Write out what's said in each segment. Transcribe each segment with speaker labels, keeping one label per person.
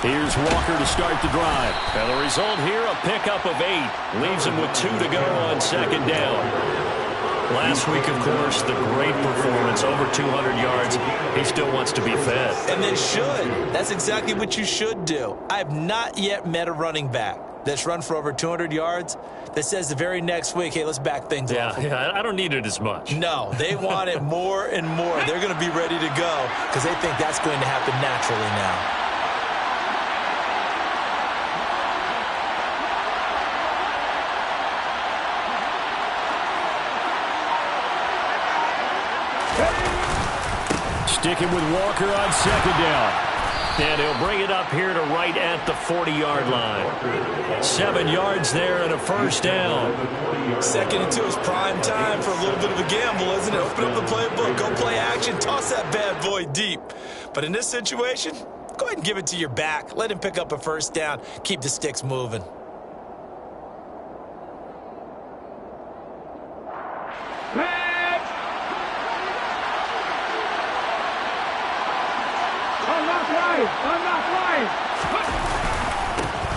Speaker 1: Here's Walker to start the drive. And the result here, a pickup of 8. Leaves him with 2 to go on second down. Last week, of course, the great performance, over 200 yards. He still wants to be fed.
Speaker 2: And they should. That's exactly what you should do. I have not yet met a running back that's run for over 200 yards that says the very next week, hey, let's back things off.
Speaker 1: Yeah, I don't need it as much.
Speaker 2: No, they want it more and more. They're going to be ready to go because they think that's going to happen naturally now.
Speaker 1: Sticking with Walker on second down. And he'll bring it up here to right at the 40-yard line. 7 yards there and a first down.
Speaker 2: 2nd and 2 is prime time for a little bit of a gamble, isn't it? Open up the playbook, go play action, toss that bad boy deep. But in this situation, go ahead and give it to your back. Let him pick up a first down. Keep the sticks moving.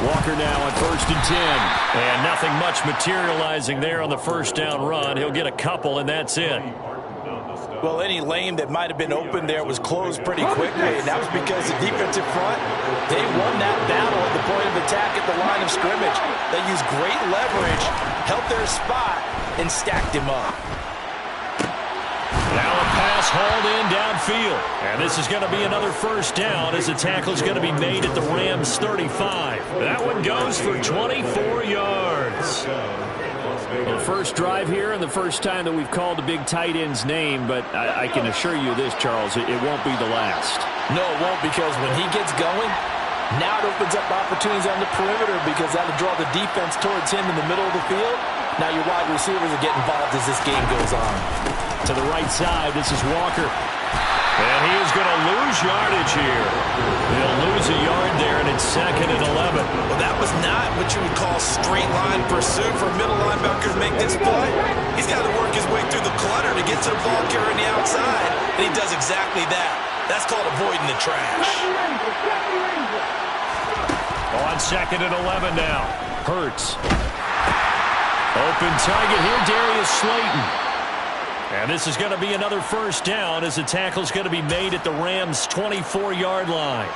Speaker 1: Walker now on 1st and 10. And nothing much materializing there on the first down run. He'll get a couple, and that's it.
Speaker 2: Well, any lane that might have been open there was closed pretty quickly, and that was because the defensive front, they won that battle at the point of attack at the line of scrimmage. They used great leverage, held their spot, and stacked him up.
Speaker 1: Now a pass hauled in downfield. And this is going to be another first down as the tackle is going to be made at the Rams' 35. That one goes for 24 yards. Well, the first drive here and the first time that we've called the big tight end's name, but I can assure you this, Charles, it won't be the last.
Speaker 2: No, it won't, because when he gets going, now it opens up opportunities on the perimeter because that'll draw the defense towards him in the middle of the field. Now your wide receivers will get involved as this game goes on.
Speaker 1: To the right side, this is Walker. And he is going to lose yardage here. He'll lose a yard there, and it's 2nd and 11.
Speaker 2: Well, that was not what you would call straight line pursuit for a middle linebacker to make this play. He's got to work his way through the clutter to get to the ball carrier on the outside, and he does exactly that. That's called avoiding the trash.
Speaker 1: On 2nd and 11 now. Hurts. Open target here, Darius Slayton. And this is going to be another first down as the tackle is going to be made at the Rams' 24-yard line.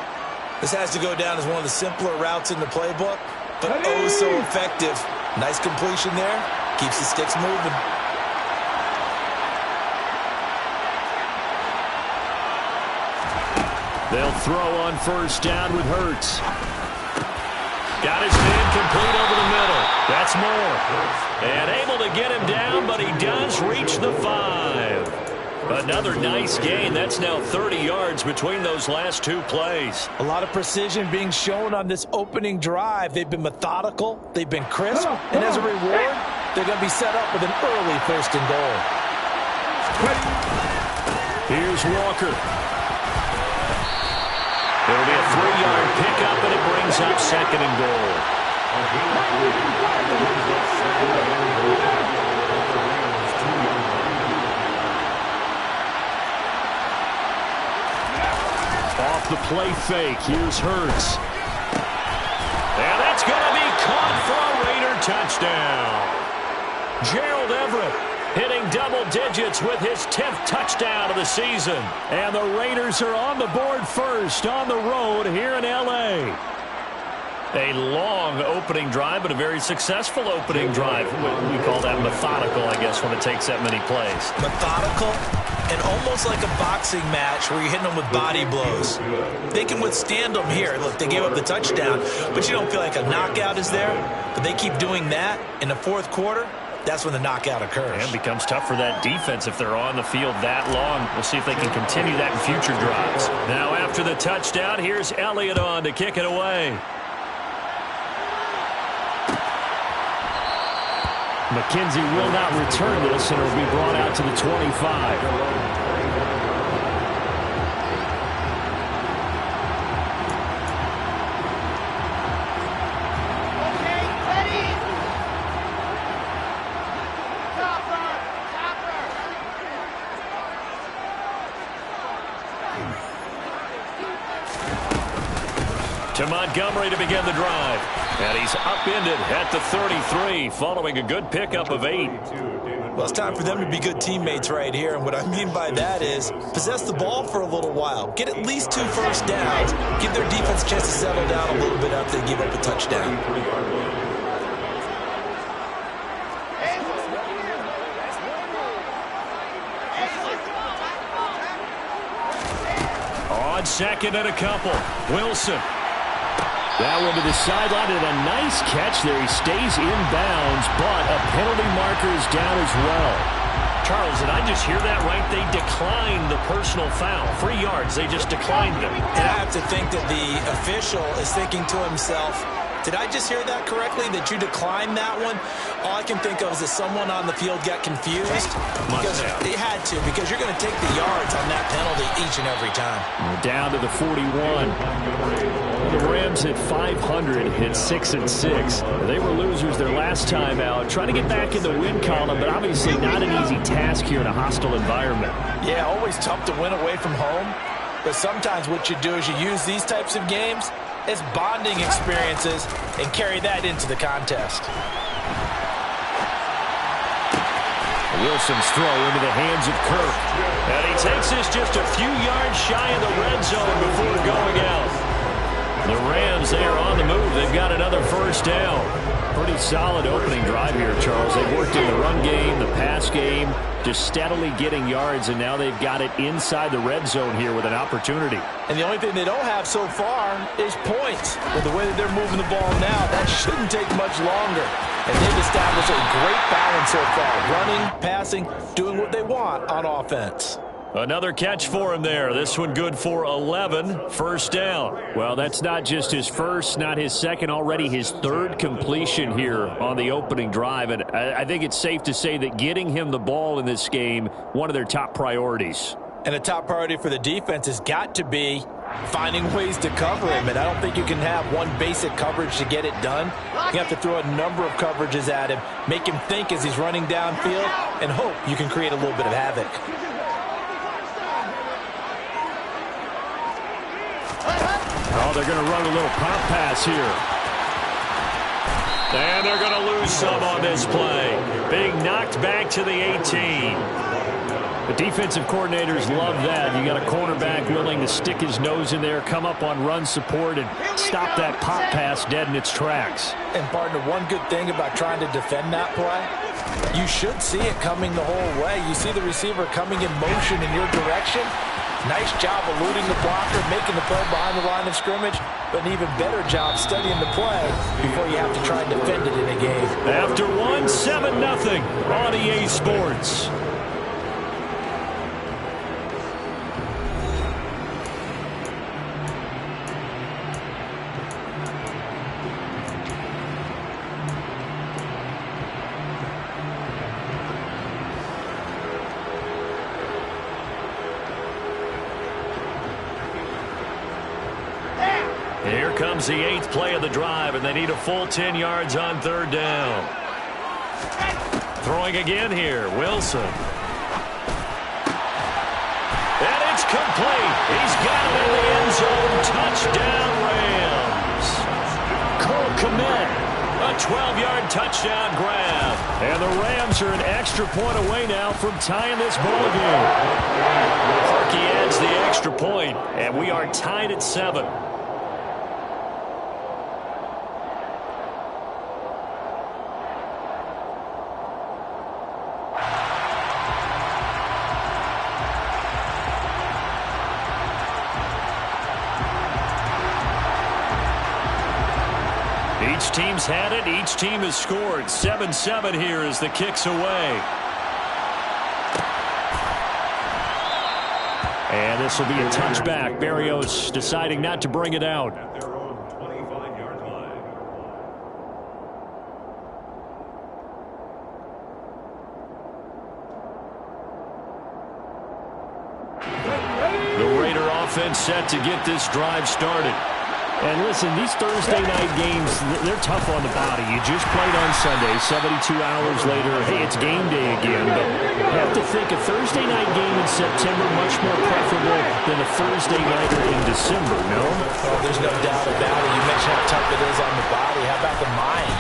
Speaker 2: This has to go down as one of the simpler routes in the playbook, but oh so effective. Nice completion there. Keeps the sticks moving.
Speaker 1: They'll throw on first down with Hurts. Got his man complete over the middle. That's Moore. And able to get him down, but he does reach the 5. Another nice gain. That's now 30 yards between those last 2 plays.
Speaker 2: A lot of precision being shown on this opening drive. They've been methodical. They've been crisp. And as a reward, they're going to be set up with an early 1st and goal.
Speaker 1: Here's Walker. It'll be a 3-yard pickup, and it brings up 2nd and goal. Off the play fake, here's Hurts. And that's going to be caught for a Raider touchdown. Gerald Everett hitting double digits with his 10th touchdown of the season. And the Raiders are on the board first on the road here in L.A. A long opening drive, but a very successful opening drive. We call that methodical, I guess, when it takes that many plays.
Speaker 2: Methodical and almost like a boxing match where you're hitting them with body blows. They can withstand them here. Look, they gave up the touchdown, but you don't feel like a knockout is there. But they keep doing that in the 4th quarter. That's when the knockout occurs.
Speaker 1: And it becomes tough for that defense if they're on the field that long. We'll see if they can continue that in future drives. Now after the touchdown, here's Elliott on to kick it away. McKenzie will not return this, and it'll be brought out to the 25. To Montgomery to begin the drive. And he's upended at the 33 following a good pickup of 8.
Speaker 2: Well, it's time for them to be good teammates right here. And what I mean by that is possess the ball for a little while. Get at least 2 first downs. Give their defense a chance to settle down a little bit after they give up a touchdown.
Speaker 1: On second and a couple. Wilson. That one to the sideline, and a nice catch there. He stays in bounds, but a penalty marker is down as well.
Speaker 3: Charles, did I just hear that right? They declined the personal foul. 3 yards, they just declined them.
Speaker 2: And I have to think that the official is thinking to himself, did I just hear that correctly, that you declined that one? All I can think of is that someone on the field got confused. Because they had to, because you're going to take the yards on that penalty each and every time.
Speaker 1: Down to the 41. The Rams at 500 at 6-6. They were losers their last time out. Trying to get back in the win column, but obviously not an easy task here in a hostile environment.
Speaker 2: Yeah, always tough to win away from home. But sometimes what you do is you use these types of games as bonding experiences and carry that into the contest.
Speaker 1: Wilson's throw into the hands of Kirk.
Speaker 3: And he takes this just a few yards shy of the red zone before going out.
Speaker 1: The Rams, they are on the move. They've got another first down. Pretty solid opening drive here, Charles. They've worked in the run game, the pass game, just steadily getting yards, and now they've got it inside the red zone here with an opportunity.
Speaker 2: And the only thing they don't have so far is points. With the way that they're moving the ball now, that shouldn't take much longer. And they've established a great balance so far. Running, passing, doing what they want on offense.
Speaker 1: Another catch for him there. This one good for 11. First down. Well, that's not just his first, not his second, already his 3rd completion here on the opening drive. And I think it's safe to say that getting him the ball in this game, one of their top priorities.
Speaker 2: And a top priority for the defense has got to be finding ways to cover him. And I don't think you can have one basic coverage to get it done. You have to throw a number of coverages at him, make him think as he's running downfield, and hope you can create a little bit of havoc.
Speaker 1: Oh, they're going to run a little pop pass here. And they're going to lose some on this play. Being knocked back to the 18. The defensive coordinators love that. You got a cornerback willing to stick his nose in there, come up on run support, and stop that pop pass dead in its tracks.
Speaker 2: And, partner, one good thing about trying to defend that play, you should see it coming the whole way. You see the receiver coming in motion in your direction. Nice job eluding the blocker, making the play behind the line of scrimmage, but an even better job studying the play before you have to try and defend it in a game.
Speaker 1: After 7-0 on EA Sports. Here comes the 8th play of the drive, and they need a full 10 yards on 3rd down. Throwing again here, Wilson. And it's complete. He's got it in the end zone. Touchdown, Rams. Cole Kmet, a 12-yard touchdown grab. And the Rams are an extra point away now from tying this ball game. Harkey adds the extra point, and we are tied at 7. Each team's had it. Each team has scored. 7-7 here as the kick's away. And this will be a touchback. Berrios deciding not to bring it out. The Raider offense set to get this drive started.
Speaker 3: And listen, these Thursday night games, they're tough on the body. You just played on Sunday, 72 hours later, hey, it's game day again. But you have to think a Thursday night game in September much more preferable than a Thursday nighter in December, no?
Speaker 2: Oh, there's no doubt about it. You mentioned how tough it is on the body. How about the mind?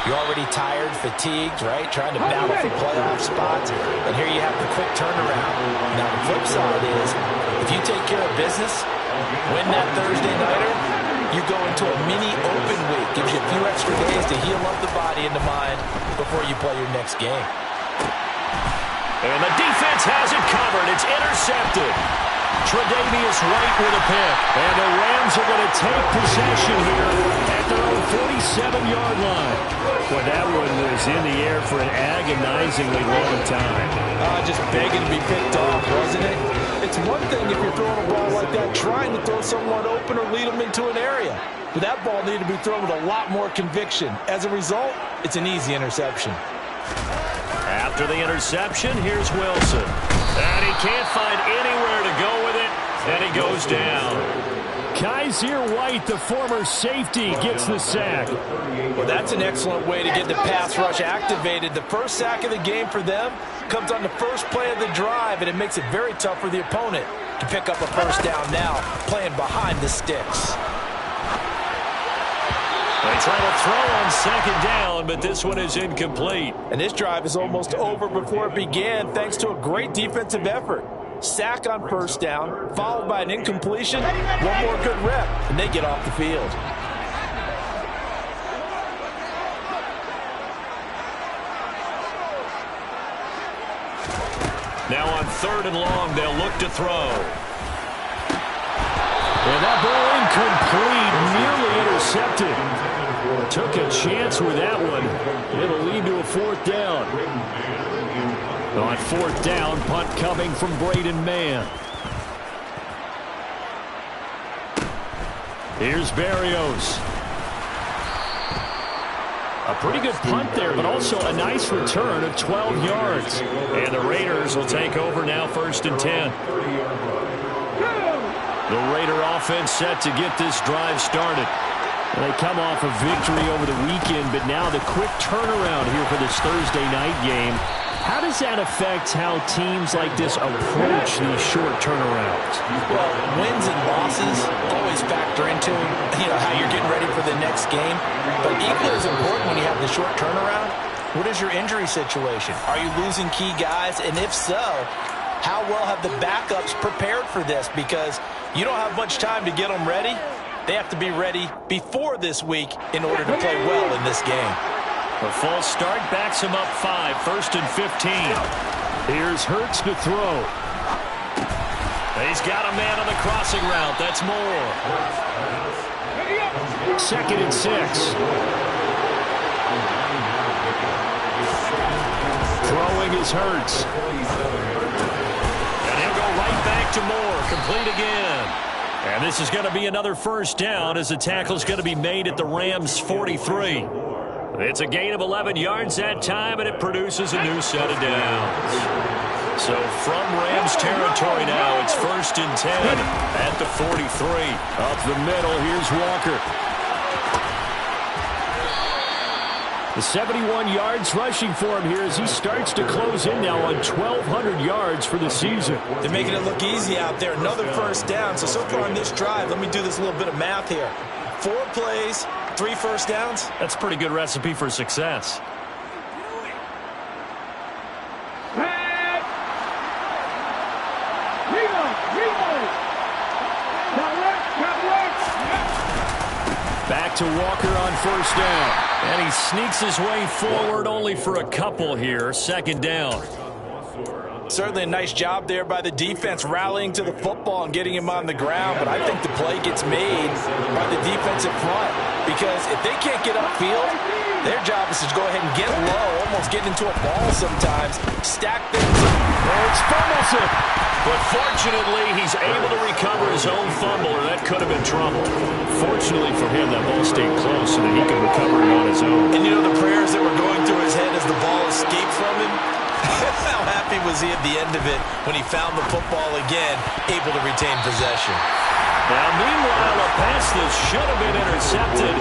Speaker 2: You're already tired, fatigued, right? Trying to battle for playoff spots. And here you have the quick turnaround. Now, the flip side is, if you take care of business, win that Thursday nighter, you go into a mini open week. Gives you a few extra days to heal up the body and the mind before you play your next game.
Speaker 1: And the defense has it covered. It's intercepted. Tre'Davious White with a pick. And the Rams are going to take possession here at their own 47-yard line. Well, that one was in the air for an agonizingly long time.
Speaker 2: Just begging to be picked off, wasn't it? It's one thing if you're throwing a ball like that, trying to throw someone open or lead them into an area. But that ball needed to be thrown with a lot more conviction. As a result, it's an easy interception.
Speaker 1: After the interception, here's Wilson. And he can't find anywhere to go with it, and he goes down.
Speaker 3: Kyzir White, the former safety, gets the sack.
Speaker 2: Well, that's an excellent way to get the pass rush activated. The first sack of the game for them comes on the first play of the drive, and it makes it very tough for the opponent to pick up a first down now, playing behind the sticks.
Speaker 1: They try to throw on second down, but this one is incomplete.
Speaker 2: And this drive is almost over before it began, thanks to a great defensive effort. Sack on first down, followed by an incompletion, one more good rep, and they get off the field.
Speaker 1: Now on third and long, they'll look to throw.
Speaker 3: And that ball incomplete, nearly intercepted. Took a chance with that one. It'll lead to a fourth down. On fourth down, punt coming from Braden Mann. Here's Berrios. A pretty good punt there, but also a nice return of 12 yards.
Speaker 1: And the Raiders will take over now, 1st and 10. The Raider offense set to get this drive started.
Speaker 3: They come off a victory over the weekend, but now the quick turnaround here for this Thursday night game. How does that affect how teams like this approach these short turnarounds?
Speaker 2: Well, wins and losses always factor into how you're getting ready for the next game. But equally as important when you have the short turnaround, what is your injury situation? Are you losing key guys? And if so, how well have the backups prepared for this? Because you don't have much time to get them ready. They have to be ready before this week in order to play well in this game.
Speaker 1: A false start backs him up 5, 1st and 15.
Speaker 3: Here's Hurts to throw.
Speaker 1: He's got a man on the crossing route. That's Moore.
Speaker 3: 2nd and 6. Throwing is Hurts.
Speaker 1: And he'll go right back to Moore. Complete again. And this is going to be another first down as the tackle is going to be made at the Rams' 43. It's a gain of 11 yards that time, and it produces a new set of downs. So from Rams territory now, it's 1st and 10 at the 43.
Speaker 3: Up the middle, here's Walker. The 71 yards rushing for him here as he starts to close in now on 1,200 yards for the season.
Speaker 2: They're making it look easy out there. Another first down. So far on this drive, let me do this little bit of math here. 4 plays, 3 first downs.
Speaker 1: That's a pretty good recipe for success.
Speaker 3: Back to Walker on first down.
Speaker 1: And he sneaks his way forward only for a couple here. 2nd down.
Speaker 2: Certainly a nice job there by the defense rallying to the football and getting him on the ground. But I think the play gets made by the defensive front. Because if they can't get upfield, their job is to go ahead and get low, almost get into a ball sometimes, stack things up.
Speaker 3: Hurts fumbles it.
Speaker 1: But fortunately, he's able to recover his own fumble, or that could have been trouble.
Speaker 3: Fortunately for him, that ball stayed close so that he could recover it on his own.
Speaker 2: And you know the prayers that were going through his head as the ball escaped from him? How happy was he at the end of it when he found the football again, able to retain possession?
Speaker 1: Now, meanwhile, a pass This should have been intercepted,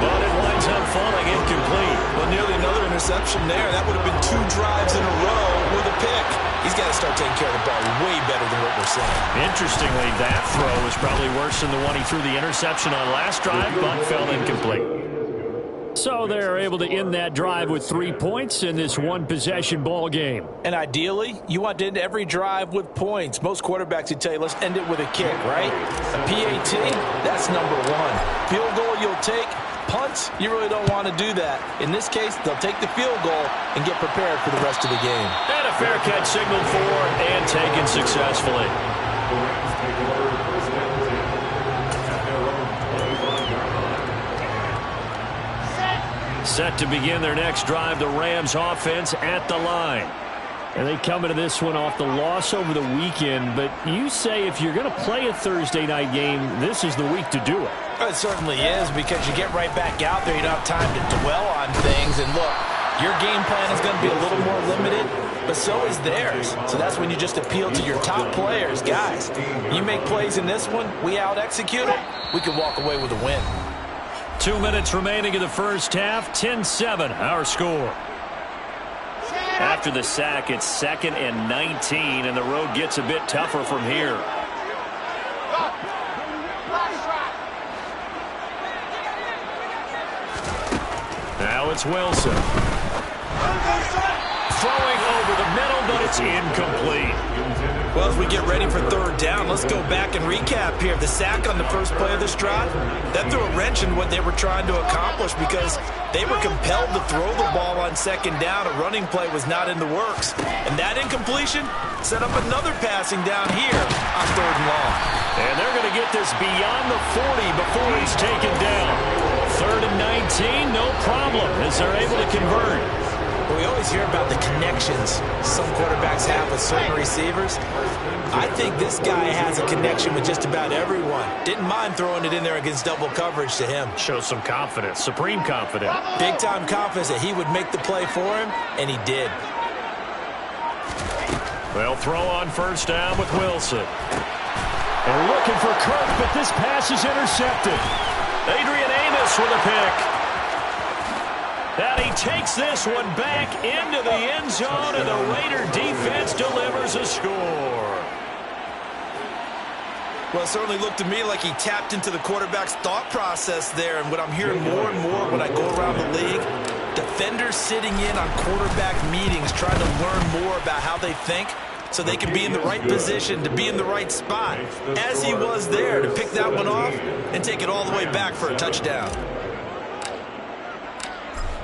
Speaker 1: but it winds up falling incomplete.
Speaker 2: Well, nearly another interception there. That would have been 2 drives in a row with a pick. He's got to start taking care of the ball way better than what we're seeing.
Speaker 1: Interestingly, that throw was probably worse than the one he threw the interception on last drive, but fell incomplete.
Speaker 3: So they're able to end that drive with 3 points in this one-possession ball game.
Speaker 2: And ideally, you want to end every drive with points. Most quarterbacks would tell you, let's end it with a kick, right? A PAT, that's number 1. Field goal you'll take. Punts, you really don't want to do that. In this case, they'll take the field goal and get prepared for the rest of the game.
Speaker 1: And a fair catch signaled for and taken successfully. Set to begin their next drive, the Rams offense at the line.
Speaker 3: And they come into this one off the loss over the weekend, but you say if you're going to play a Thursday night game, this is the week to do it.
Speaker 2: It certainly is, because you get right back out there. You don't have time to dwell on things. And look, your game plan is going to be a little more limited, but so is theirs. So that's when you just appeal to your top players. Guys, you make plays in this one, we out-execute it, we can walk away with a win.
Speaker 1: 2 minutes remaining in the first half, 10-7, our score.
Speaker 3: After the sack, it's 2nd and 19, and the road gets a bit tougher from here.
Speaker 1: Now it's Wilson. Throwing over the middle, but it's incomplete.
Speaker 2: Well, as we get ready for 3rd down, let's go back and recap here. The sack on the first play of this drive, that threw a wrench in what they were trying to accomplish, because they were compelled to throw the ball on 2nd down. A running play was not in the works. And that incompletion set up another passing down here on 3rd and long.
Speaker 1: And they're going to get this beyond the 40 before he's taken down. 3rd and 19, no problem, as they're able to convert.
Speaker 2: We always hear about the connections some quarterbacks have with certain receivers. I think this guy has a connection with just about everyone. Didn't mind throwing it in there against double coverage to him.
Speaker 1: Shows some confidence, supreme confidence.
Speaker 2: Big-time confidence that he would make the play for him, and he did.
Speaker 1: They'll throw on 1st down with Wilson. They're looking for Kirk, but this pass is intercepted. Adrian Amos with a pick. And he takes this one back into the end zone, and the Raider defense delivers a score.
Speaker 2: Well, it certainly looked to me like he tapped into the quarterback's thought process there. And what I'm hearing more and more when I go around the league, defenders sitting in on quarterback meetings trying to learn more about how they think so they can be in the right position, to be in the right spot, as he was there, to pick that one off and take it all the way back for a touchdown.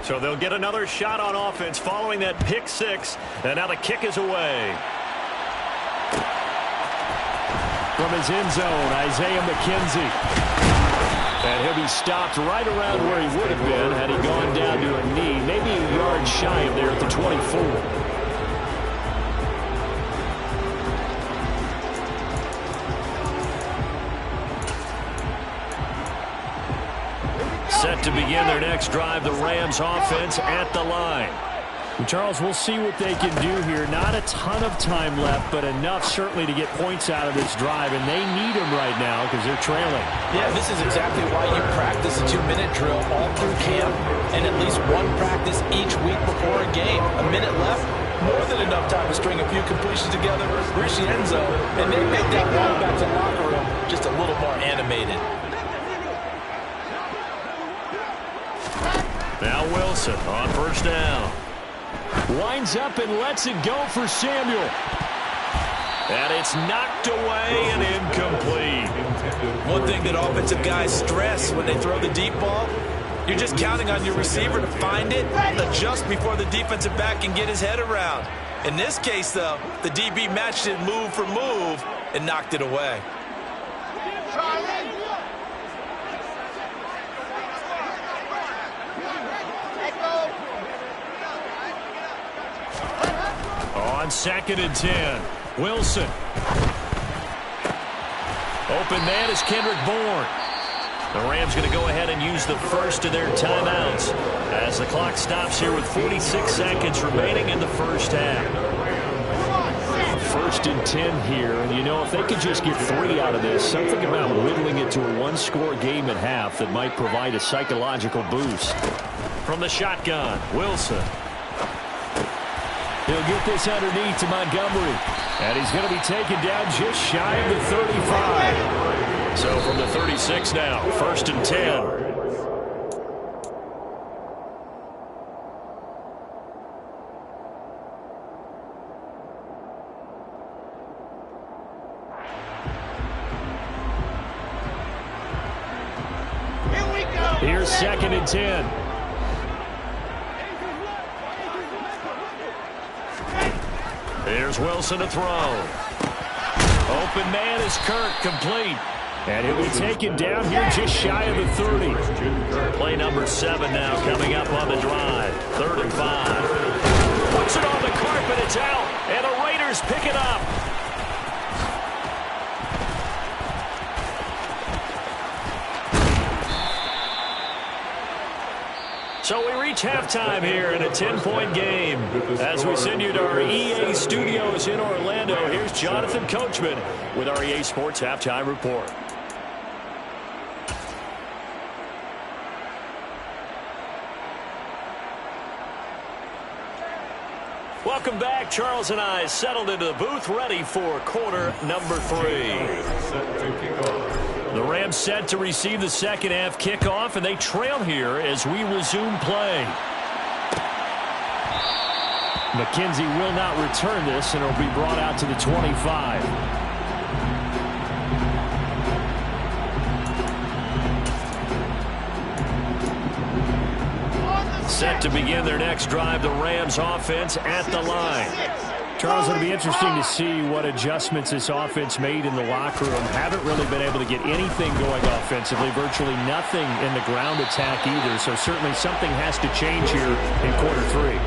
Speaker 1: So they'll get another shot on offense following that pick 6. And now the kick is away.
Speaker 3: From his end zone, Isaiah McKenzie. And he'll be stopped right around where he would have been had he gone down to a knee, maybe a yard shy of there at the 24.
Speaker 1: Set to begin their next drive, the Rams offense at the line.
Speaker 3: Charles, we'll see what they can do here. Not a ton of time left, but enough certainly to get points out of this drive, and they need them right now because they're trailing.
Speaker 2: Yeah, this is exactly why you practice a 2-minute drill all through camp and at least one practice each week before a game. A minute left, more than enough time to string a few completions together, reach the end zone, and then make that walk back to the locker room just a little more animated.
Speaker 1: Now Wilson on 1st down.
Speaker 3: Winds up and lets it go for Samuel.
Speaker 1: And it's knocked away and incomplete.
Speaker 2: One thing that offensive guys stress when they throw the deep ball, you're just counting on your receiver to find it, adjust before the defensive back can get his head around. In this case, though, the DB matched it move for move and knocked it away.
Speaker 1: On 2nd and 10, Wilson. Open man is Kendrick Bourne. The Rams going to go ahead and use the first of their timeouts as the clock stops here with 46 seconds remaining in the first half.
Speaker 3: First first and 10 here. And, you know, if they could just get 3 out of this, something about whittling it to a one-score game at half that might provide a psychological boost.
Speaker 1: From the shotgun, Wilson.
Speaker 3: He'll get this underneath to Montgomery. And he's going to be taken down just shy of the 35.
Speaker 1: So from the 36 now, first and 10.
Speaker 3: Here's second and 10.
Speaker 1: Here's Wilson to throw. Open man is Kirk, complete.
Speaker 3: And he'll be taken down here just shy of the 30.
Speaker 1: Play number 7 now coming up on the drive. 3rd and 5. Puts it on the carpet, it's out, and the Raiders pick it up. So we reach halftime here in a 10-point game. As we send you to our EA studios in Orlando, here's Jonathan Coachman with our EA Sports Halftime Report. Welcome back. Charles and I settled into the booth, ready for quarter number 3. The Rams set to receive the second half kickoff, and they trail here as we resume play. McKenzie will not return this, and it'll be brought out to the 25. Set to begin their next drive, the Rams offense at the line.
Speaker 3: Charles, it'll be interesting to see what adjustments this offense made in the locker room. Haven't really been able to get anything going offensively, virtually nothing in the ground attack either. So certainly something has to change here in quarter 3.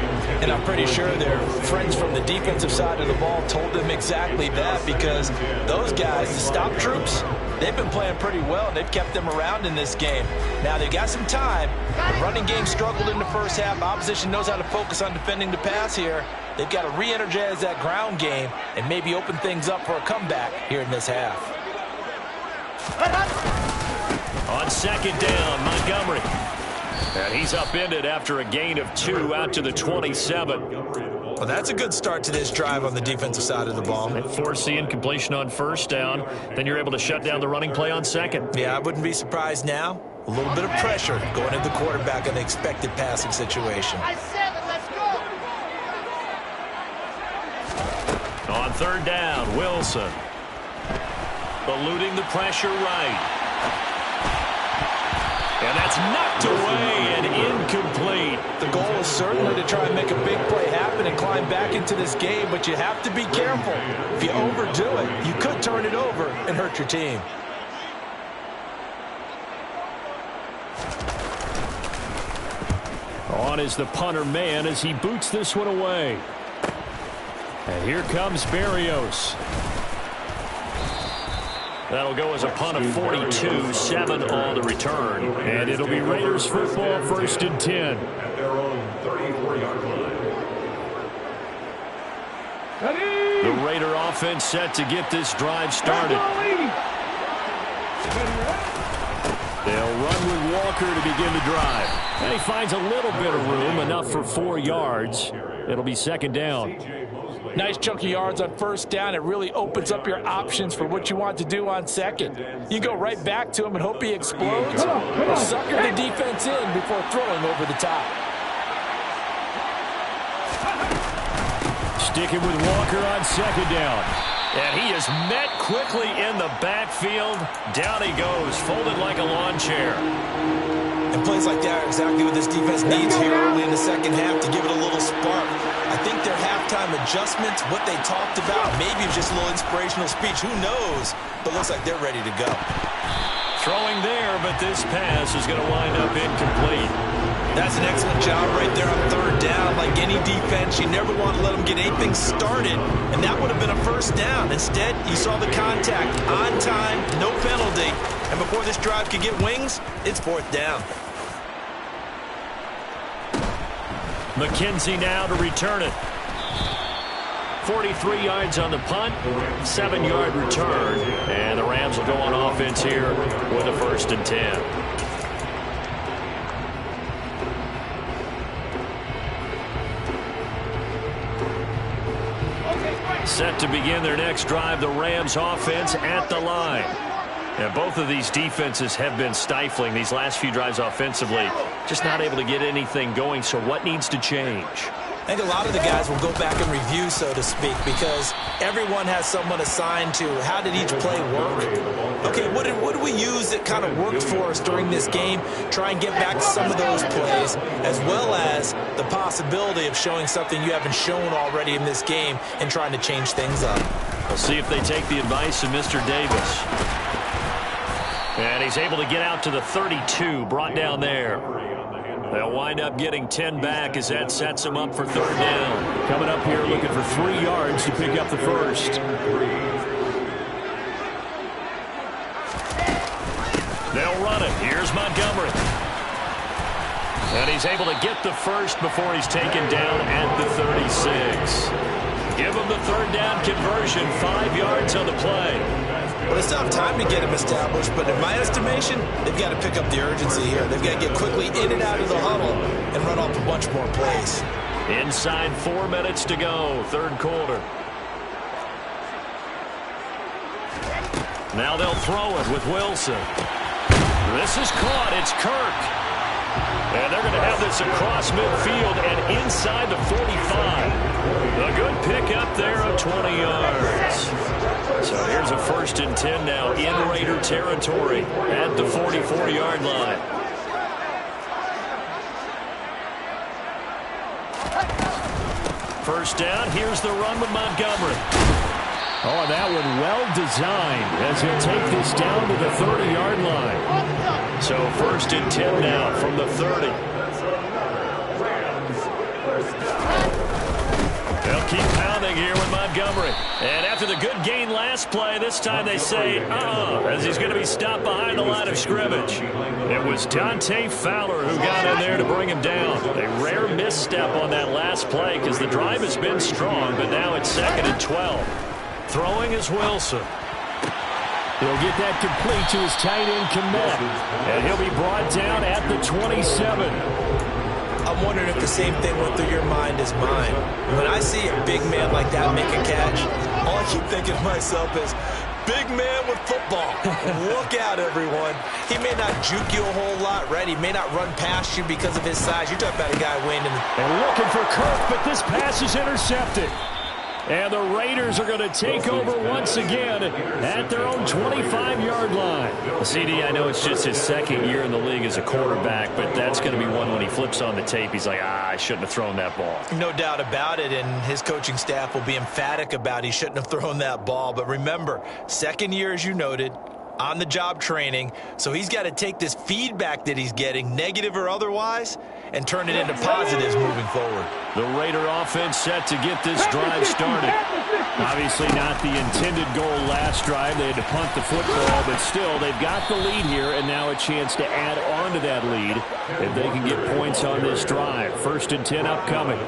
Speaker 2: And I'm pretty sure their friends from the defensive side of the ball told them exactly that, because those guys, the stop troops, they've been playing pretty well, and they've kept them around in this game. Now, they've got some time. The running game struggled in the first half. Opposition knows how to focus on defending the pass here. They've got to re-energize that ground game and maybe open things up for a comeback here in this half.
Speaker 1: On second down, Montgomery. And he's upended after a gain of 2 out to the 27.
Speaker 2: Well, that's a good start to this drive on the defensive side of the ball.
Speaker 1: They force the incompletion on first down. Then you're able to shut down the running play on second.
Speaker 2: Yeah, I wouldn't be surprised now. A little bit of pressure going at the quarterback in the expected passing situation.
Speaker 1: On third down, Wilson. Eluding the pressure right. And that's knocked away and incomplete.
Speaker 2: The goal is certainly to try and make a big play happen and climb back into this game, but you have to be careful. If you overdo it, you could turn it over and hurt your team.
Speaker 3: On is the punter man as he boots this one away. And here comes Berrios.
Speaker 1: That'll go as a punt of 42, 7 on the return.
Speaker 3: And it'll be Raiders football, first and 10.
Speaker 4: At their own 34-yard line.
Speaker 1: The Raider offense set to get this drive started.
Speaker 3: They'll run with Walker to begin the drive. And he finds a little bit of room, enough for 4 yards. It'll be second down.
Speaker 2: Nice chunky yards on first down. It really opens up your options for what you want to do on second. You go right back to him and hope he explodes, or sucker the defense in before throwing over the top.
Speaker 3: Sticking with Walker on second down.
Speaker 1: And he is met quickly in the backfield. Down he goes, folded like a lawn chair.
Speaker 2: And plays like that are exactly what this defense needs here early in the second half to give it a little spark. I think their halftime adjustments, what they talked about, maybe it was just a little inspirational speech. Who knows? But looks like they're ready to go.
Speaker 1: Throwing there, but this pass is going to wind up incomplete.
Speaker 2: That's an excellent job right there on third down. Like any defense, you never want to let them get anything started, and that would have been a first down. Instead, you saw the contact on time, no penalty, and before this drive could get wings, it's fourth down.
Speaker 1: McKenzie now to return it. 43 yards on the punt, 7-yard return, and the Rams will go on offense here with a 1st and 10. Set to begin their next drive, the Rams offense at the line. And both of these defenses have been stifling these last few drives offensively. Just not able to get anything going, so what needs to change?
Speaker 2: I think a lot of the guys will go back and review, so to speak, because everyone has someone assigned to how did each play work. Okay, what did we use that kind of worked for us during this game? Try and get back some of those plays, as well as the possibility of showing something you haven't shown already in this game and trying to change things up.
Speaker 1: We'll see if they take the advice of Mr. Davis. And he's able to get out to the 32, brought down there. They'll wind up getting 10 back as that sets them up for 3rd down.
Speaker 3: Coming up here looking for 3 yards to pick up the 1st.
Speaker 1: They'll run it. Here's Montgomery. And he's able to get the 1st before he's taken down at the 36. Give him the 3rd down conversion, 5 yards on the play.
Speaker 2: Well, they still have time to get him established, but in my estimation, they've got to pick up the urgency here. They've got to get quickly in and out of the huddle and run off a bunch more plays.
Speaker 1: Inside 4 minutes to go, 3rd quarter. Now they'll throw it with Wilson. This is caught. It's Kirk. And they're going to have this across midfield and inside the 45. A good pickup there of 20 yards. So here's a 1st and 10 now in Raider territory at the 44-yard line. First down, here's the run with Montgomery.
Speaker 3: Oh, that one well designed as he'll take this down to the 30-yard line.
Speaker 1: So 1st and 10 now from the 30. They'll keep pounding here with Montgomery. And after the good gain last play, this time they say, as he's going to be stopped behind the line of scrimmage. It was Dante Fowler who got in there to bring him down. A rare misstep on that last play because the drive has been strong, but now it's 2nd and 12. Throwing is Wilson.
Speaker 3: He'll get that complete to his tight end, Kmet. And he'll be brought down at the 27.
Speaker 2: I'm wondering if the same thing went through your mind as mine. When I see a big man like that make a catch, all I keep thinking to myself is, big man with football. Look out, everyone. He may not juke you a whole lot, right? He may not run past you because of his size. You're talking about a guy winning.
Speaker 3: And looking for Kirk, but this pass is intercepted. And the Raiders are going to take over once again at their own 25-yard line.
Speaker 1: CD, I know it's just his 2nd year in the league as a quarterback, but that's going to be one when he flips on the tape. He's like, I shouldn't have thrown that ball.
Speaker 2: No doubt about it, and his coaching staff will be emphatic about he shouldn't have thrown that ball. But remember, 2nd year, as you noted, on-the-job training, so he's got to take this feedback that he's getting, negative or otherwise, and turn it into positives moving forward.
Speaker 1: The Raider offense set to get this drive started.
Speaker 3: Obviously not the intended goal last drive. They had to punt the football, but still, they've got the lead here, and now a chance to add on to that lead if they can get points on this drive. 1st and 10 upcoming.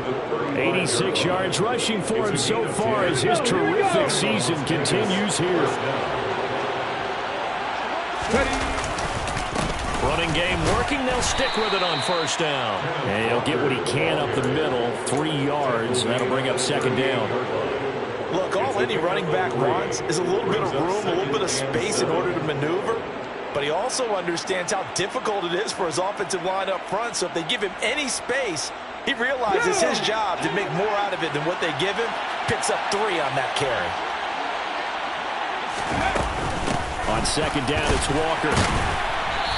Speaker 3: 86 yards rushing for him so far as his terrific season continues here.
Speaker 1: Running game working. They'll stick with it on 1st down.
Speaker 3: And he'll get what he can up the middle, 3 yards. That'll bring up 2nd down.
Speaker 2: Look, all any running back wants is a little bit of room, a little bit of space in order to maneuver. But he also understands how difficult it is for his offensive line up front. So if they give him any space, he realizes his job to make more out of it than what they give him. Picks up 3 on that carry.
Speaker 3: On 2nd down, it's Walker.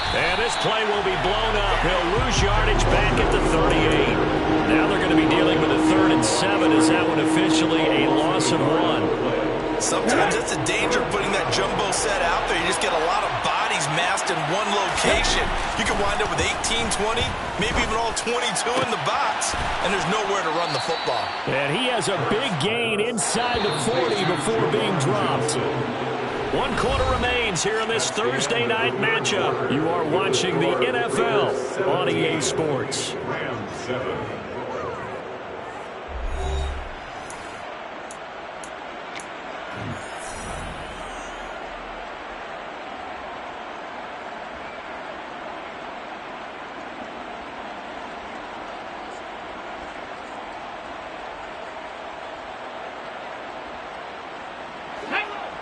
Speaker 1: And this play will be blown up. He'll lose yardage back at the 38. Now they're going to be dealing with a 3rd and 7. Is that one officially a loss of 1?
Speaker 2: Sometimes it's a danger putting that jumbo set out there. You just get a lot of bodies massed in one location. You can wind up with 18, 20, maybe even all 22 in the box, and there's nowhere to run the football.
Speaker 3: And he has a big gain inside the 40 before being dropped.
Speaker 1: 1 quarter remains here in this Thursday night matchup. You are watching the NFL on EA Sports.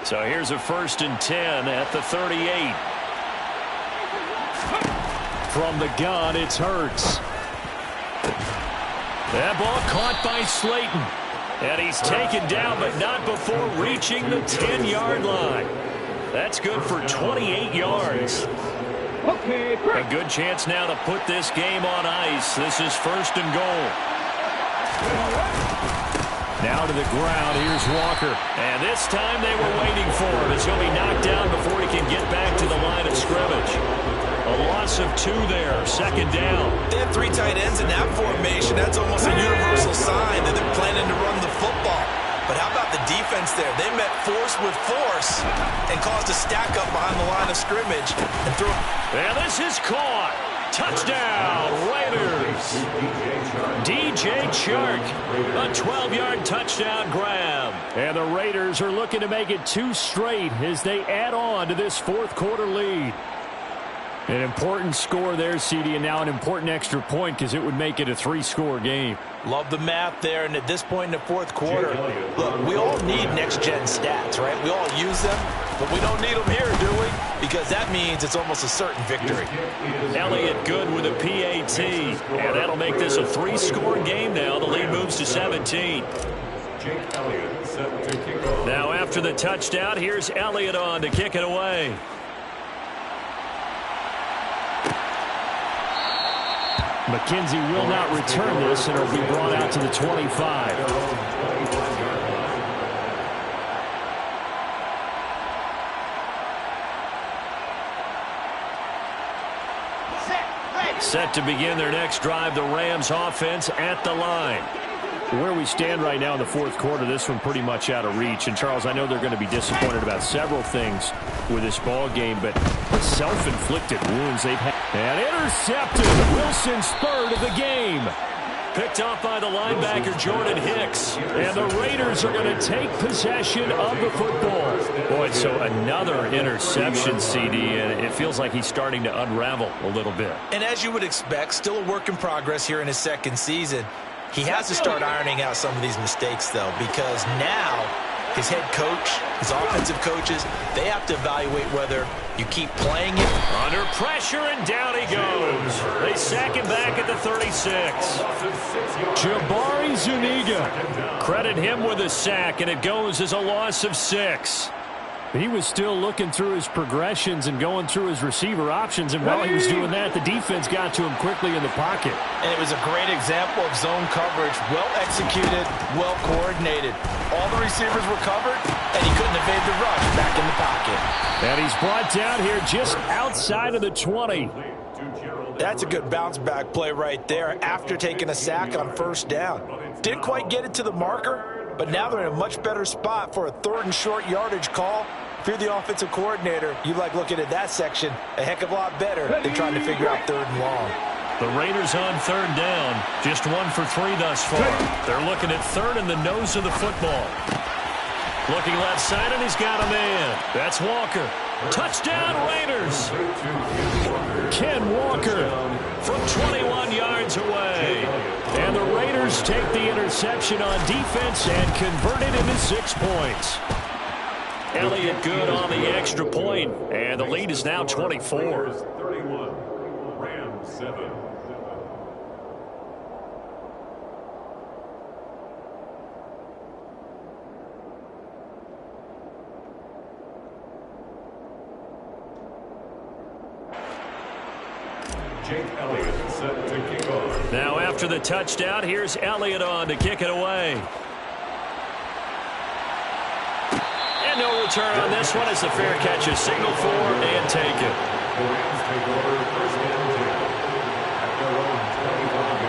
Speaker 1: So here's a 1st and 10 at the 38. From the gun, it's Hurts. That ball caught by Slayton. And he's taken down, but not before reaching the 10-yard line. That's good for 28 yards. A good chance now to put this game on ice. This is 1st and goal. Now to the ground. Here's Walker. And this time they were waiting for him as he'll be knocked down before he can get back to the line of scrimmage. A loss of 2 there. 2nd down.
Speaker 2: They have 3 tight ends in that formation. That's almost a universal sign that they're planning to run the football. But how about the defense there? They met force with force and caused a stack up behind the line of scrimmage and threw it.
Speaker 1: And this is caught. Touchdown, Raiders. DJ Chark, a 12-yard touchdown grab. And the Raiders are looking to make it 2 straight as they add on to this 4th quarter lead. An important score there, CD, and now an important extra point because it would make it a 3-score game.
Speaker 2: Love the math there, and at this point in the 4th quarter, look, we all need next-gen stats, right? We all use them, but we don't need them here, do we? Because that means it's almost a certain victory.
Speaker 1: Elliott good with a PAT, and that'll make this a 3-score game now. The lead moves to 17. Now after the touchdown, here's Elliott on to kick it away. McKenzie will not return this, and it'll be brought out to the 25. Set to begin their next drive, the Rams offense at the line. Where we stand right now in the 4th quarter, this one pretty much out of reach. And, Charles, I know they're going to be disappointed about several things with this ball game, but the self-inflicted wounds they've had. And intercepted. Wilson's 3rd of the game. Picked off by the linebacker, Jordan Hicks. And the Raiders are going to take possession of the football. Boy, so another interception, CD, and it feels like he's starting to unravel a little bit.
Speaker 2: And as you would expect, still a work in progress here in his 2nd season. He has to start ironing out some of these mistakes, though, because now his head coach, his offensive coaches, they have to evaluate whether you keep playing it.
Speaker 1: Under pressure, and down he goes. They sack him back at the 36. Jabari Zuniga. Credit him with a sack, and it goes as a loss of 6. He was still looking through his progressions and going through his receiver options, and while he was doing that, the defense got to him quickly in the pocket.
Speaker 2: And it was a great example of zone coverage, well executed, well coordinated. All the receivers were covered, and he couldn't evade the rush back in the pocket.
Speaker 1: And he's brought down here just outside of the 20.
Speaker 2: That's a good bounce back play right there after taking a sack on 1st down. Didn't quite get it to the marker, but now they're in a much better spot for a 3rd and short yardage call. If you're the offensive coordinator, you like looking at that section a heck of a lot better than trying to figure out 3rd and long.
Speaker 1: The Raiders on 3rd down, just 1 for 3 thus far. They're looking at 3rd in the nose of the football. Looking left side, and he's got a man. That's Walker. Touchdown, Raiders. Ken Walker from 21 yards away. And the Raiders take the interception on defense and convert it into 6 points. Elliott good on the extra point, and the lead is now 24.
Speaker 4: 31, Rams 7. Jake Elliott set to kick off.
Speaker 1: Now after the touchdown, here's Elliott on to kick it away. And no return on this one as the fair catch is signaled for and taken.
Speaker 4: The Rams take over 1st and 10 at their own 25-yard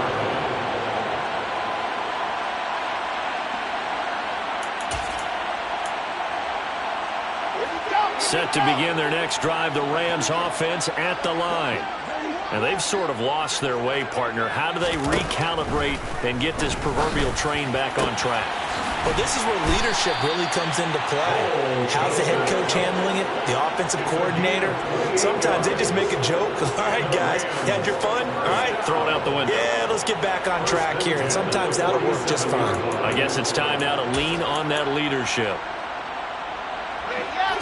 Speaker 4: line.
Speaker 1: Set to begin their next drive, the Rams offense at the line. And they've sort of lost their way, partner. How do they recalibrate and get this proverbial train back on track?
Speaker 2: Well, this is where leadership really comes into play. How's the head coach handling it? The offensive coordinator? Sometimes they just make a joke. All right, guys, you had your fun? All right.
Speaker 1: Throw it out the window.
Speaker 2: Yeah, let's get back on track here. And sometimes that'll work just fine.
Speaker 1: I guess it's time now to lean on that leadership.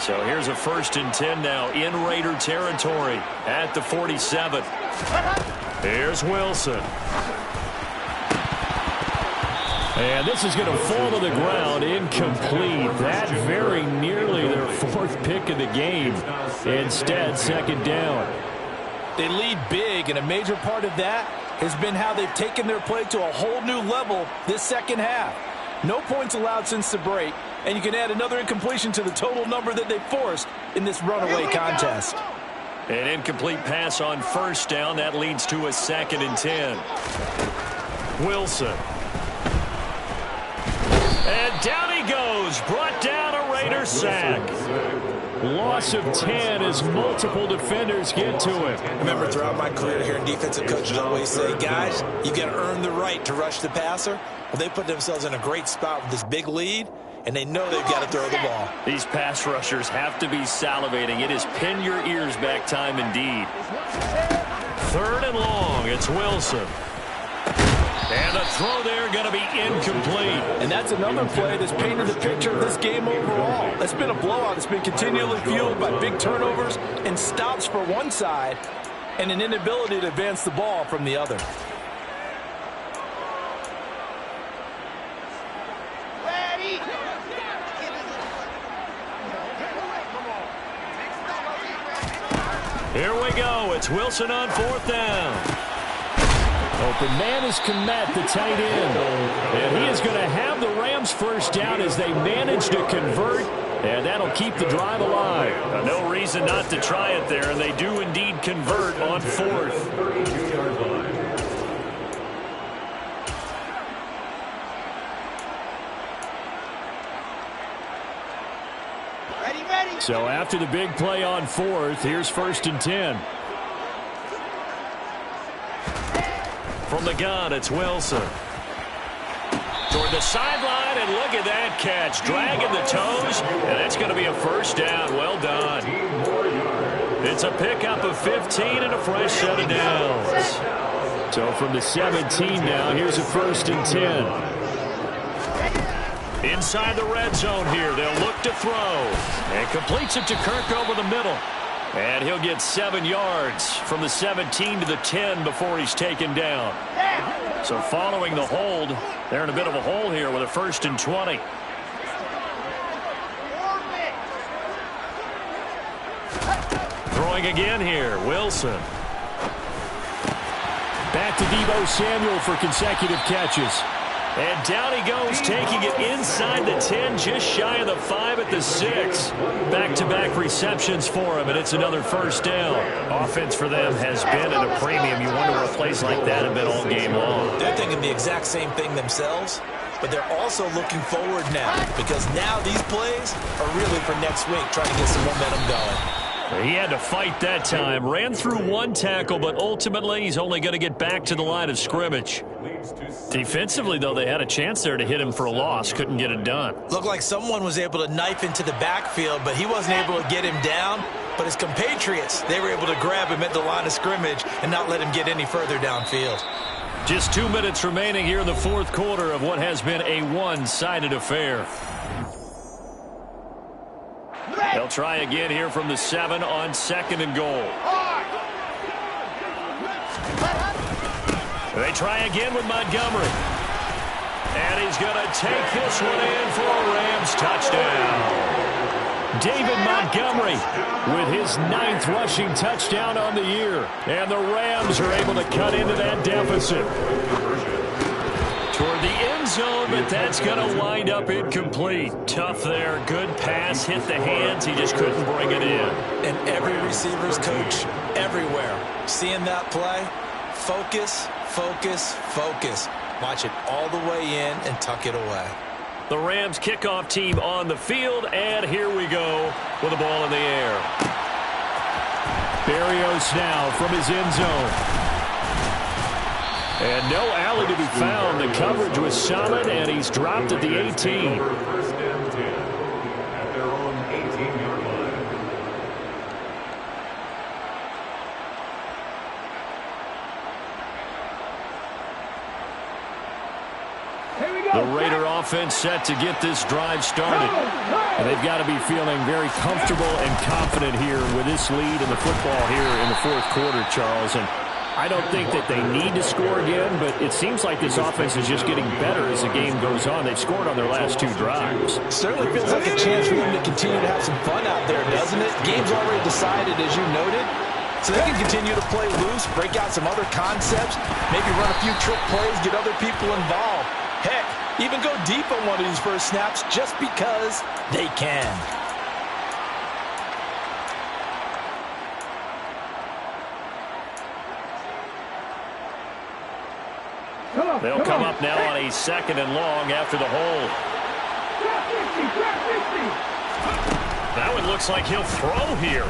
Speaker 1: So here's a 1st and 10 now in Raider territory at the 47. Here's Wilson. And this is going to fall to the ground, incomplete. That very nearly their 4th pick of the game. Instead, 2nd down.
Speaker 2: They lead big, and a major part of that has been how they've taken their play to a whole new level this second half. No points allowed since the break, and you can add another incompletion to the total number that they forced in this runaway contest.
Speaker 1: An incomplete pass on 1st down. That leads to a 2nd and 10. Wilson. And down he goes. Brought down a Raider sack. Loss of 10 as multiple defenders get to him.
Speaker 2: Remember, throughout my career here, defensive coaches always say, guys, you got to earn the right to rush the passer. Well, they put themselves in a great spot with this big lead, and they know they've got to throw the ball.
Speaker 1: These pass rushers have to be salivating. It is pin your ears back time indeed. 3rd and long. It's Wilson. And the throw there going to be incomplete.
Speaker 2: And that's another play that's painted the picture of this game overall. It's been a blowout. It's been continually fueled by big turnovers and stops for one side and an inability to advance the ball from the other.
Speaker 1: Here we go. It's Wilson on 4th down.
Speaker 3: Open man is Kmet, the tight end. And he is going to have the Rams 1st down as they manage to convert. And that'll keep the drive alive.
Speaker 1: No reason not to try it there, and they do indeed convert on 4th.
Speaker 3: So after the big play on 4th, here's 1st and 10.
Speaker 1: From the gun, it's Wilson. Toward the sideline, and look at that catch. Dragging the toes, and that's going to be a 1st down. Well done. It's a pickup of 15 and a fresh set of downs.
Speaker 3: So from the 17 now, here's a 1st and 10.
Speaker 1: Inside the red zone here, they'll look to throw. And completes it to Kirk over the middle. And he'll get 7 yards from the 17 to the 10 before he's taken down. So following the hold, they're in a bit of a hole here with a 1st and 20. Throwing again here, Wilson.
Speaker 3: Back to Deebo Samuel for consecutive catches.
Speaker 1: And down he goes, taking it inside the 10, just shy of the 5 at the 6. Back-to-back receptions for him, and it's another 1st down. Offense for them has been at a premium. You wonder where plays like that have been all game long.
Speaker 2: They're thinking the exact same thing themselves, but they're also looking forward now, because now these plays are really for next week, trying to get some momentum going.
Speaker 1: He had to fight that time. Ran through 1 tackle, but ultimately he's only going to get back to the line of scrimmage. Defensively, though, they had a chance there to hit him for a loss. Couldn't get it done.
Speaker 2: Looked like someone was able to knife into the backfield, but he wasn't able to get him down. But his compatriots, they were able to grab him at the line of scrimmage and not let him get any further downfield.
Speaker 1: Just 2 minutes remaining here in the 4th quarter of what has been a one-sided affair. They'll try again here from the 7 on 2nd and goal. They try again with Montgomery. And he's going to take this one in for a Rams touchdown. David Montgomery with his 9th rushing touchdown on the year. And the Rams are able to cut into that deficit. Toward the end zone, but that's going to wind up incomplete. Tough there. Good pass. Hit the hands. He just couldn't bring it in.
Speaker 2: And every receiver's coach everywhere seeing that play, focus, focus, focus. Watch it all the way in and tuck it away.
Speaker 1: The Rams kickoff team on the field, and here we go with the ball in the air.
Speaker 3: Berrios now from his end zone. And no alley to be found. The coverage was solid, and he's dropped at the 18.
Speaker 4: At their own 18-yard line.
Speaker 5: Here we go.
Speaker 1: The Raider offense set to get this drive started.
Speaker 3: And they've got to be feeling very comfortable and confident here with this lead in the football here in the fourth quarter, Charles. And I don't think that they need to score again, but it seems like this offense is just getting better as the game goes on. They've scored on their last 2 drives.
Speaker 2: Certainly feels like a chance for them to continue to have some fun out there, doesn't it? Game's already decided, as you noted. So they can continue to play loose, break out some other concepts, maybe run a few trick plays, get other people involved. Heck, even go deep on one of these first snaps just because they can.
Speaker 1: They'll come up now on a 2nd and long after the hold. That one looks like he'll throw here.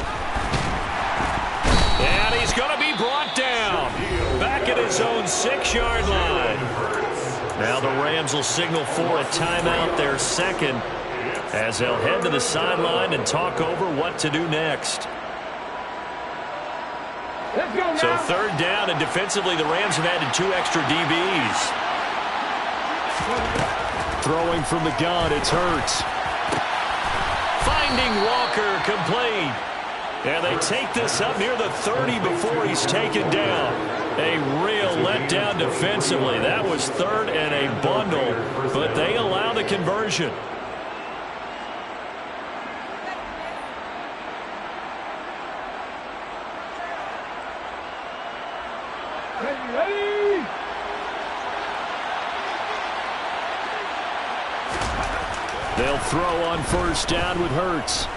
Speaker 1: And he's going to be brought down. Back at his own 6-yard line. Now the Rams will signal for a timeout, their 2nd, as they'll head to the sideline and talk over what to do next. So 3rd down, and defensively the Rams have added 2 extra DBs.
Speaker 3: Throwing from the gun, it's Hurts.
Speaker 1: Finding Walker, complete. And they take this up near the 30 before he's taken down. A real letdown defensively. That was 3rd and a bundle, but they allow the conversion.
Speaker 3: They'll throw on 1st down with Hurts.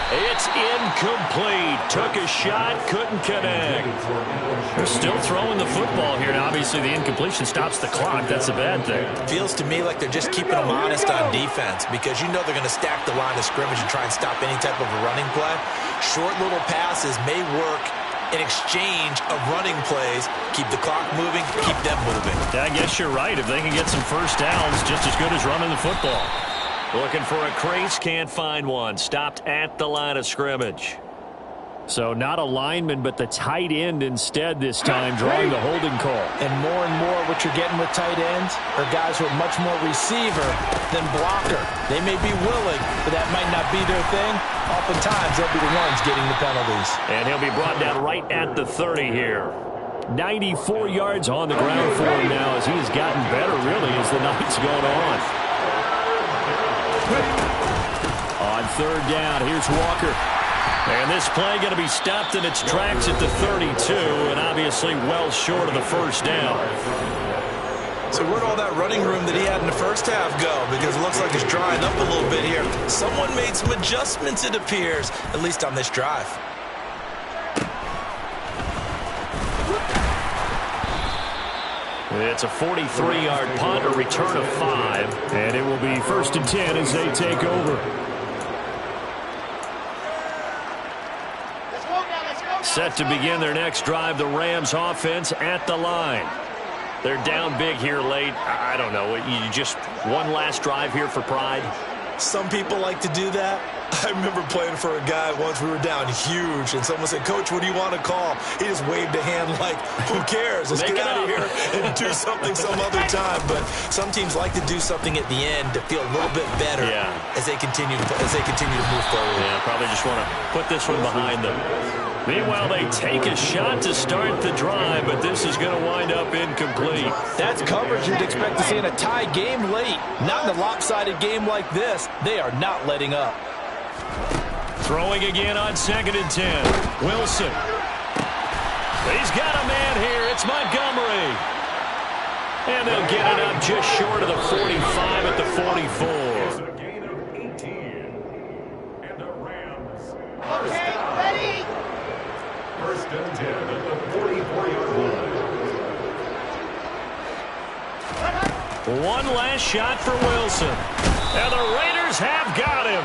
Speaker 1: It's incomplete. Took a shot, couldn't connect. They're still throwing the football here, and obviously the incompletion stops the clock. That's a bad thing.
Speaker 2: Feels to me like they're just keeping them honest on defense, because you know they're going to stack the line of scrimmage and try and stop any type of a running play. Short little passes may work in exchange of running plays. Keep the clock moving, keep them moving.
Speaker 1: I guess you're right. If they can get some first downs, just as good as running the football. Looking for a crease, can't find one. Stopped at the line of scrimmage.
Speaker 3: So not a lineman, but the tight end instead this time, drawing the holding call.
Speaker 2: And more what you're getting with tight ends are guys who are much more receiver than blocker. They may be willing, but that might not be their thing. Oftentimes, they'll be the ones getting the penalties.
Speaker 1: And he'll be brought down right at the 30 here.
Speaker 3: 94 yards on the ground for him now, as he's gotten better, really, as the night's gone on. On 3rd down, here's Walker.
Speaker 1: And this play going to be stopped in its tracks at the 32, and obviously well short of the 1st down.
Speaker 2: So where'd all that running room that he had in the first half go? Because it looks like it's drying up a little bit here. Someone made some adjustments, it appears, at least on this drive.
Speaker 1: It's a 43-yard punt, a return of 5.
Speaker 3: And it will be 1st and 10 as they take over.
Speaker 1: Set to begin their next drive, the Rams offense at the line. They're down big here late. I don't know. You just one last drive here for pride?
Speaker 2: Some people like to do that. I remember playing for a guy once. We were down huge, and someone said, "Coach, what do you want to call?" He just waved a hand like, "Who cares? Let's get out of here and do something some other time." But some teams like to do something at the end to feel a little bit better as they continue to move forward.
Speaker 1: Yeah, probably just want to put this one behind them. Meanwhile, they take a shot to start the drive, but this is going to wind up incomplete.
Speaker 2: That's coverage you'd expect to see in a tie game late. Not in a lopsided game like this. They are not letting up.
Speaker 1: Throwing again on 2nd and 10. Wilson. He's got a man here. It's Montgomery. And they'll get it up just short of the 45 at the 44.
Speaker 4: Okay, ready? 1st and 10 at the 44-yard line.
Speaker 1: One last shot for Wilson. And the Raiders have got him.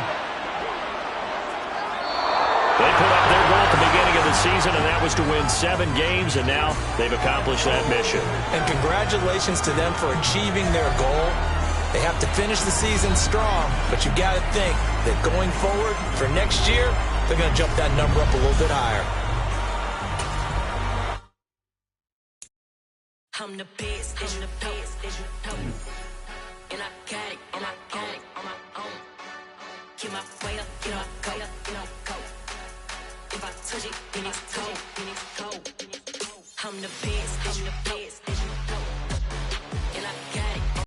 Speaker 1: They put up their goal at the beginning of the season, and that was to win 7 games, and now they've accomplished that mission.
Speaker 2: And congratulations to them for achieving their goal. They have to finish the season strong, but you've got to think that going forward for next year, they're going to jump that number up a little bit higher.
Speaker 5: I'm the best, as you know. And I got it, on my own. Get my way up, get my go. If I touch it, then it's cold. I'm the best.